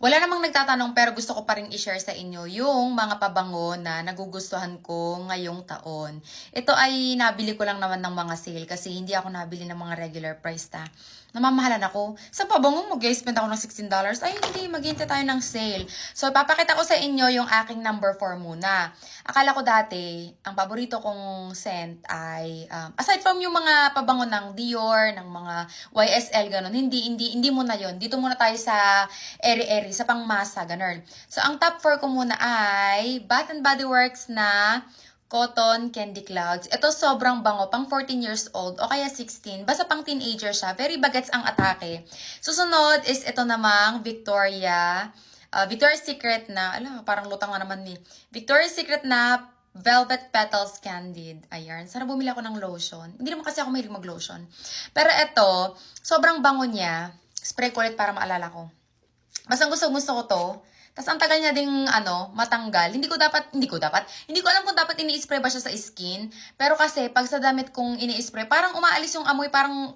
Wala namang nagtatanong pero gusto ko pa rin i-share sa inyo yung mga pabango na nagugustuhan ko ngayong taon. Ito ay nabili ko lang naman ng mga sale kasi hindi ako nabili ng mga regular price ta. Namamahalan ako. Sa pabango mag-spend ako ng $16. Ay hindi, maghintay tayo ng sale. So papakita ko sa inyo yung aking number 4 muna. Akala ko dati, ang paborito kong scent ay, aside from yung mga pabango ng Dior, ng mga YSL, ganun, hindi muna yon. Dito muna tayo sa eri-eri, sa pangmasa, ganun. So, ang top 4 ko muna ay Bath and Body Works na Cotton Candy Clouds. Ito sobrang bango, pang 14 years old o kaya 16. Basta pang teenager siya. Very bagets ang atake. Susunod is ito namang Victoria's Secret na, parang lutang na naman ni. Victoria's Secret na Velvet Petals Candid. Ayan. Sana bumili ako ng lotion. Hindi naman kasi ako mahilig mag-lotion. Pero ito, sobrang bango niya. Spray ko ulit para maalala ko. Basta gusto ko to. Tapos ang tagal niya ding matanggal. Hindi ko alam kung dapat ini-spray ba siya sa skin. Pero kasi pag sa damit kong ini-spray, parang umaalis yung amoy, parang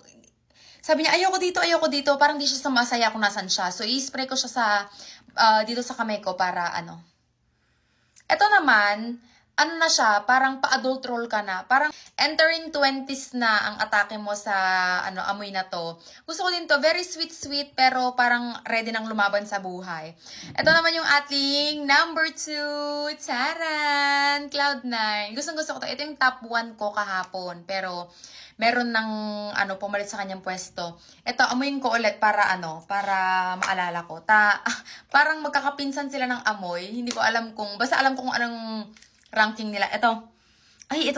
sabi niya ayoko dito, parang di siya sumasaya kung nasan siya. So i-spray ko siya sa dito sa kamay ko para Ito naman, na siya, parang pa-adult role ka na. Parang entering 20s na ang atake mo sa amoy na to. Gusto ko din to, very sweet pero parang ready nang lumaban sa buhay. Ito naman yung ating number 2, Charan! Cloud9. Gusto ko to. Ito yung top 1 ko kahapon. Pero meron ng pumalit sa kanyang pwesto. Ito, amuyin ko ulit para maalala ko. Parang magkakapinsan sila ng amoy. Hindi ko alam basta alam kung anong ranking nila. Ito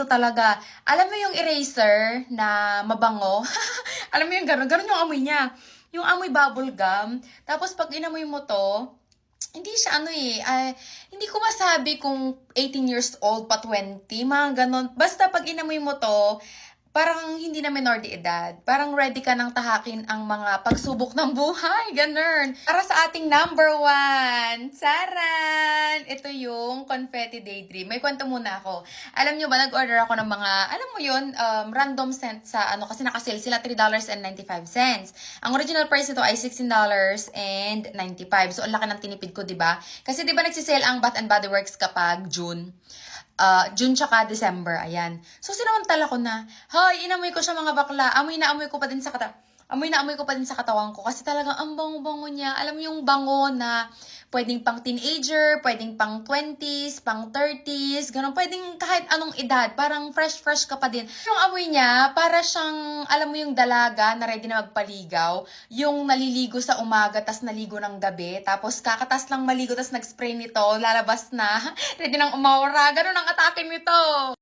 talaga. Alam mo yung eraser na mabango? Alam mo yung ganun yung amoy niya. Yung amoy bubble gum. Tapos pag inamoy mo to, hindi siya hindi ko masabi kung 18 years old pa 20, mga ganun. Basta pag inamoy mo to, parang hindi na minor de edad. Parang ready ka nang tahakin ang mga pagsubok ng buhay. Ganun. Para sa ating number 1, Saran! Ito yung Confetti Daydream. May kwento muna ako. Alam nyo ba, nag-order ako ng mga, alam mo yun, random scent sa kasi nakasale sila $3.95. Ang original price nito ay $16.95. So, ang laki ng tinipid ko, diba? Kasi diba nagsisale ang Bath and Body Works kapag June? June tsaka December, ayan. So, sinamantala ko na, hoy, inamoy ko siya mga bakla. Amoy na amoy ko pa din sa katawan ko. Kasi talagang ang bango-bango niya. Alam mo yung bango na pwedeng pang teenager, pwedeng pang 20s, pang 30s, ganun. Pwedeng kahit anong edad. Parang fresh ka pa din. Yung amoy niya, para siyang, alam mo yung dalaga na ready na magpaligaw. Yung naliligo sa umaga, tas naligo ng gabi. Tapos kakatas lang maligo, tas nag-spray nito, lalabas na. Ready nang umawara. Ganun ang atake nito.